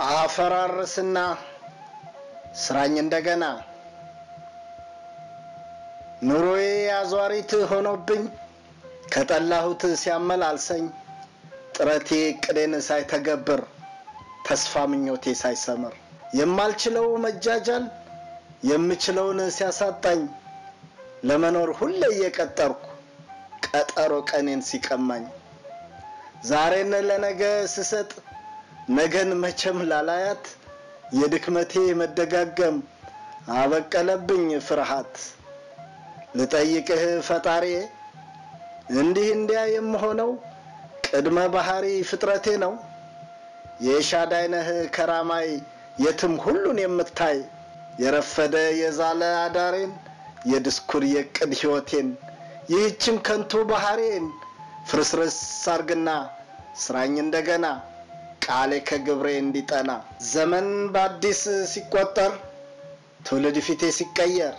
አፈራርስና ስራኝ እንደገና ኑሮዬ አዟሪት ሆኖብኝ ከጠላሁት ሲያመላልሰኝ ጥረቴ ቅዴን ሳይተገብር ተስፋ ምኞቴ ሳይሰምር የማልችለው መጃጃል የምችለውን ሲያሳጣኝ ለመኖር ሁሌ እየቀጠርኩ ቀጠሮ ቀኔን ሲቀማኝ ዛሬን ለነገ ስሰጥ ነገን መቼም ላላያት የድክመቴ መደጋገም አበቀለብኝ ፍርሃት ልጠይቅህ ፈጣሪ እንዲህ እንዲያ የምሆነው ቅድመ ባህሪ ፍጥረቴ ነው የሻዳይነህ ከራማይ የትም ሁሉን የምታይ የረፈደ የዛለ አዳሬን የድስኩር የቅድ ህይወቴን ይህችን ከንቱ ባህሪን ፍርስርስ አርግና ስራኝ እንደገና ቃሌ ከግብሬ እንዲጠና ዘመን በአዲስ ሲቆጠር ትውልድ ፊቴ ሲቀየር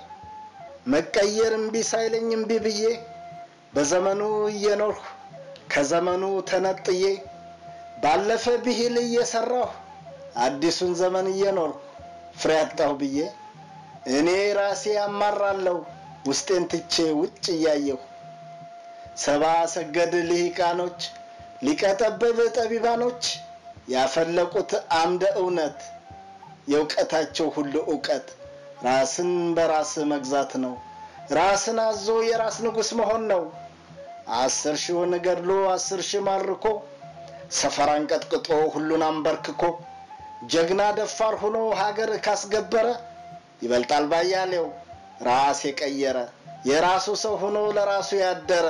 መቀየር እምቢ ሳይለኝ እምቢ ብዬ በዘመኑ እየኖርኩ ከዘመኑ ተነጥዬ ባለፈ ብሂል እየሰራሁ አዲሱን ዘመን እየኖርኩ ፍሬ አጣሁ ብዬ እኔ ራሴ አማራለሁ ውስጤን ትቼ ውጭ እያየሁ ሰባ ሰገድ ልሂቃኖች ሊቀጠበብ ጠቢባኖች ያፈለቁት አምደ እውነት የውቀታቸው ሁሉ ዕውቀት ራስን በራስ መግዛት ነው ራስን አዞ የራስ ንጉስ መሆን ነው 10,000 ገድሎ 10,000 ማርኮ ሰፈራን ቀጥቅጦ ሁሉን አንበርክኮ ጀግና ደፋር ሆኖ ሀገር ካስገበረ ይበልጣል ባያሌው ራስ የቀየረ የራሱ ሰው ሆኖ ለራሱ ያደረ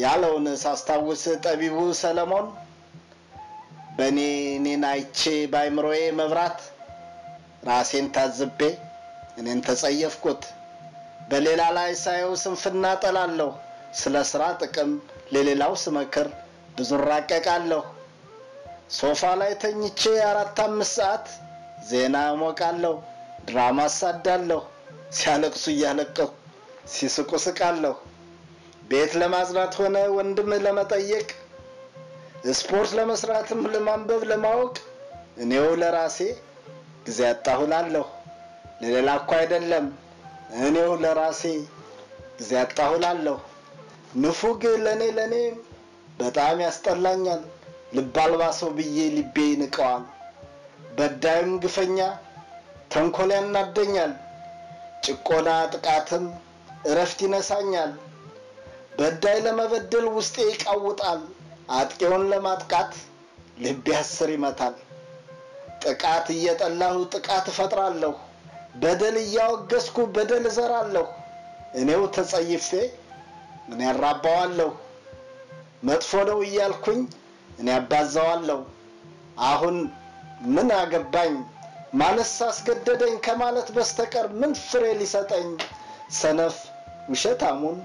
ያለውን ሳስታውስ ጠቢቡ ሰለሞን በኔን አይቼ ባይምሮዬ መብራት ራሴን ታዝቤ እኔን ተጸየፍኩት በሌላ ላይ ሳይው ስንፍና ጠላለሁ ስለ ስራ ጥቅም ለሌላው ስመክር ብዙ ራቀቃለሁ ሶፋ ላይ ተኝቼ 4-5 ሰዓት ዜና ሞቃለሁ ድራማ ሳዳለሁ ሲያለቅሱ ያለቀቁ ሲስቁ ስቃለሁ ቤት ለማዝራት ሆነ ወንድም ለመጠየቅ ስፖርት ለመስራትም ለማንበብ ለማወቅ እኔው ለራሴ ጊዜ አጣሁላለሁ ለሌላ እኮ አይደለም እኔው ለራሴ ጊዜ አጣሁላለሁ ንፉግ ለኔ በጣም ያስጠላኛል ልባልባሰው ብዬ ልቤ ይንቀዋል በዳይም ግፈኛ ተንኮል ያናደኛል ጭቆና ጥቃትም እረፍት ይነሳኛል በዳይ ለመበደል ውስጤ ይቃውጣል አጥቂውን ለማጥቃት ልቤ ያስር ይመታል ጥቃት እየጠላሁ ጥቃት ፈጥራለሁ በደል ያወገስኩ በደል ዘራለሁ እኔው ተጸይፌ ምን ያራባዋለሁ መጥፎ ነው ይያልኩኝ እኔ አባዛዋለሁ አሁን ምን አገባኝ ማነስ አስገደደኝ ከማለት በስተቀር ምን ፍሬ ሊሰጠኝ ሰነፍ ውሸታሙን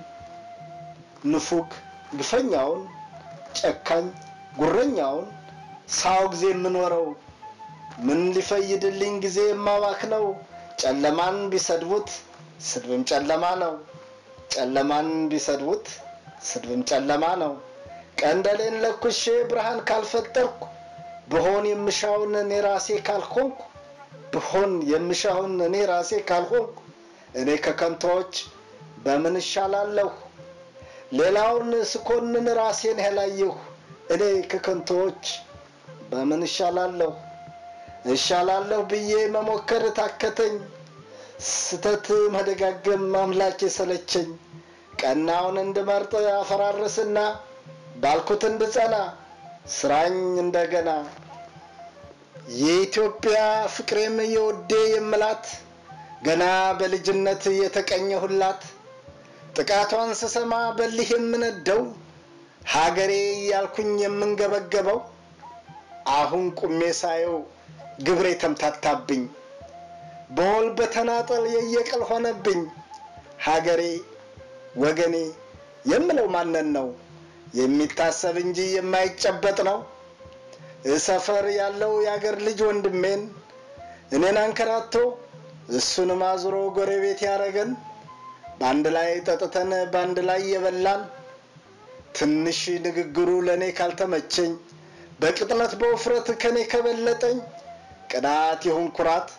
ንፉግ ግፈኛውን ጨካኝ ጉረኛውን ሳው ጊዜ ምንወረው ምን ሊፈይድልኝ ጊዜ ማባክነው ጨለማን ቢሰድቡት ስድብም ጨለማ ነው ጨለማን ቢሰድቡት ስድብም ጨለማ ነው ቀንደሌን ለኩሼ ብርሃን ካልፈጠርኩ በሆን የምሻውን እኔ ራሴ ካልሆንኩ በሆን የምሻውን እኔ ራሴ ካልሆንኩ እኔ ከከንቶች በምን ይሻላለሁ ሌላውን ስኮንን ራሴን ያላየሁ እኔ ከከንቶች በምን ይሻላለሁ ብዬ መሞከር ታከተኝ ስተት መደጋገም ማምላክ የሰለቸኝ ቀናውን እንድመርጥ አፈራርስና ባልኩት እንድጸና ስራኝ እንደገና የኢትዮጵያ ፍቅሬም የወዴ የምላት ገና በልጅነት የተቀኘሁላት ጥቃቷን ስሰማ በልህ የምነደው ሀገሬ ያልኩኝ የምንገበገበው አሁን ቁሜ ሳየው ግብሬ ተምታታብኝ በወል በተናጠል የየቀል ሆነብኝ ሀገሬ ወገኔ የምለው ማንን ነው የሚታሰብ እንጂ የማይጨበጥ ነው ሰፈር ያለው ያገር ልጅ ወንድሜን እኔን አንከራቶ እሱን ማዝሮ ጎረቤት ያረገን ባንድ ላይ ጠጥተን ባንድ ላይ የበላን ትንሽ ንግግሩ ለኔ ካልተመቸኝ በቅጥነት በውፍረት ከኔ ከበለጠኝ ቅናት ይሁን ኩራት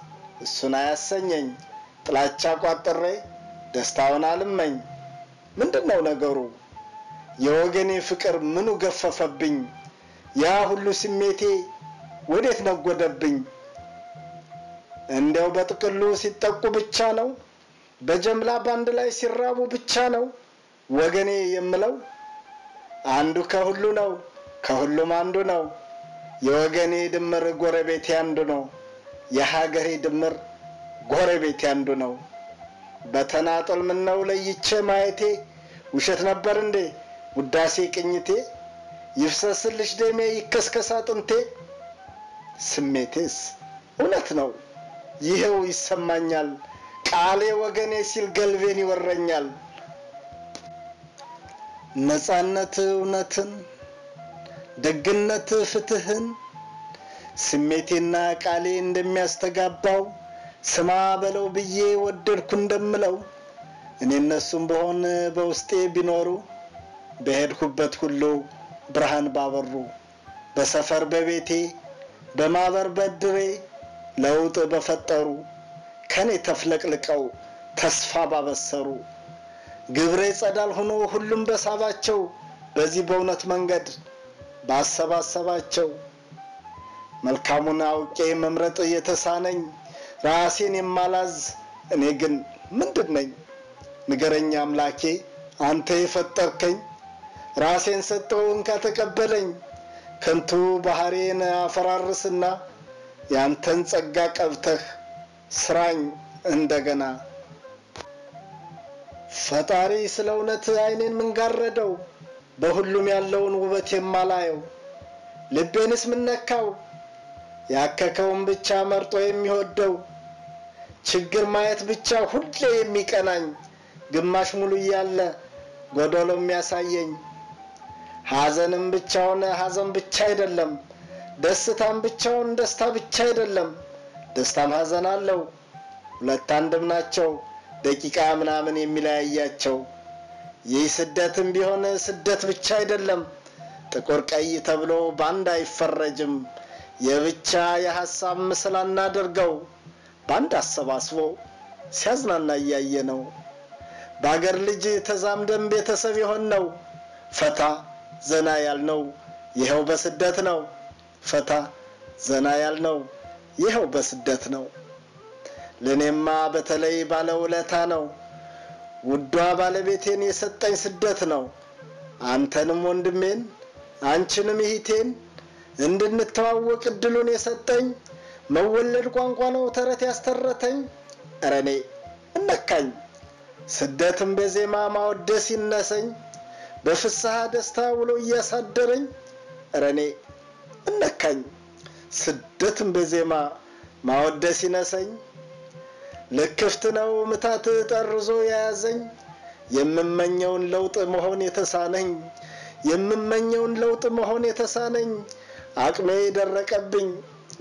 እሱን አያሰኘኝ ጥላቻ ቋጥሬ ደስታውን አልመኝ ምንድነው ነገሩ የወገኔ ፍቅር ምኑ ገፈፈብኝ ያ ሁሉ ስሜቴ ወዴት ነጎደብኝ እንደው በጥቅሉ ሲጠቁ ብቻ ነው በጀምላ ባንድ ላይ ሲራቡ ብቻ ነው ወገኔ የምለው አንዱ ከሁሉ ነው ከሁሉም አንዱ ነው የወገኔ ድምር ጎረቤቴ አንዱ ነው የሀገሬ ድምር ጎረቤቴ አንዱ ነው በተናጠል ምን ነው ለይቼ ማየቴ ውሸት ነበር እንዴ ውዳሴ ቅኝቴ ይፍሰስልሽ ደሜ ይከስከሳ ጥንቴ ስሜቴስ እውነት ነው ይሄው ይሰማኛል ቃሌ ወገኔ ሲል ገልቤን ይወረኛል ነፃነት እውነትን ደግነት ፍትህን ስሜቴና ቃሌ እንደሚያስተጋባው ስማ በለው ብዬ ወደድኩ እንደምለው እኔ እነሱም በሆነ በውስጤ ቢኖሩ በሄድኩበት ሁሉ ብርሃን ባበሩ በሰፈር በቤቴ በማበር በድሬ ለውጥ በፈጠሩ ከኔ ተፍለቅልቀው ተስፋ ባበሰሩ ግብሬ ጸዳል ሆኖ ሁሉም በሳባቸው በዚህ በእውነት መንገድ ባሰባሰባቸው መልካሙን አውቄ መምረጥ የተሳነኝ ራሴን የማላዝ እኔ ግን ምንድነኝ ንገረኛ አምላኬ አንተ የፈጠርከኝ ራሴን ሰጠውን ከተቀበለኝ ከንቱ ባህሪን አፈራርስና ያንተን ጸጋ ቀብተህ ስራኝ እንደገና ፈጣሪ ስለ እውነት አይኔን ምን ጋረደው በሁሉም ያለውን ውበት የማላየው ልቤንስ ምን ነካው ያከከውን ብቻ መርጦ የሚወደው ችግር ማየት ብቻ ሁሌ የሚቀናኝ ግማሽ ሙሉ ያለ ጎዶሎ የሚያሳየኝ ሐዘንም ብቻውን ሐዘን ብቻ አይደለም ደስታም ብቻውን ደስታ ብቻ አይደለም ደስታም ሐዘን አለው ሁለት አንድም ናቸው ደቂቃ ምናምን የሚለያያቸው ይህ ስደትም ቢሆን ስደት ብቻ አይደለም ጥቁር ቀይ ተብሎ ባንድ አይፈረጅም የብቻ የሐሳብ ምስል አናደርገው ባንድ አሰባስቦ ሲያዝናና ያየነው ባገር ልጅ ተዛምደን ቤተሰብ የሆነው ፈታ ዘና ያልነው ይሄው በስደት ነው ፈታ ዘና ያልነው ይሄው በስደት ነው ለኔማ በተለይ ባለውለታ ነው ውዷ ባለቤቴን የሰጠኝ ስደት ነው አንተንም ወንድሜን አንቺንም እህቴን እንድንተዋወቅ እድሉን የሰጠኝ መወለድ ቋንቋ ነው ተረት ያስተረተኝ አረኔ እነካኝ ስደትም በዜማ ማወደስ ይነሰኝ በፍስሐ ደስታ ውሎ ያሳደረኝ አረኔ እነካኝ ስደትም በዜማ ማወደስ ይነሰኝ ለክፍት ነው ምታት ጠርዞ ያያዘኝ የምመኘውን ለውጥ መሆን የተሳነኝ የምመኘውን ለውጥ መሆን የተሳነኝ አቅሜ ደረቀብኝ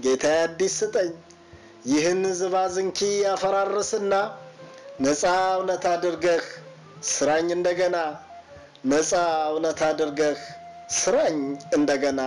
ጌታ አዲስ ስጠኝ ይህን ዝባዝንኪ ያፈራርስና ነፃ እውነት አድርገህ ስራኝ እንደገና ነፃ እውነት አድርገህ ስራኝ እንደገና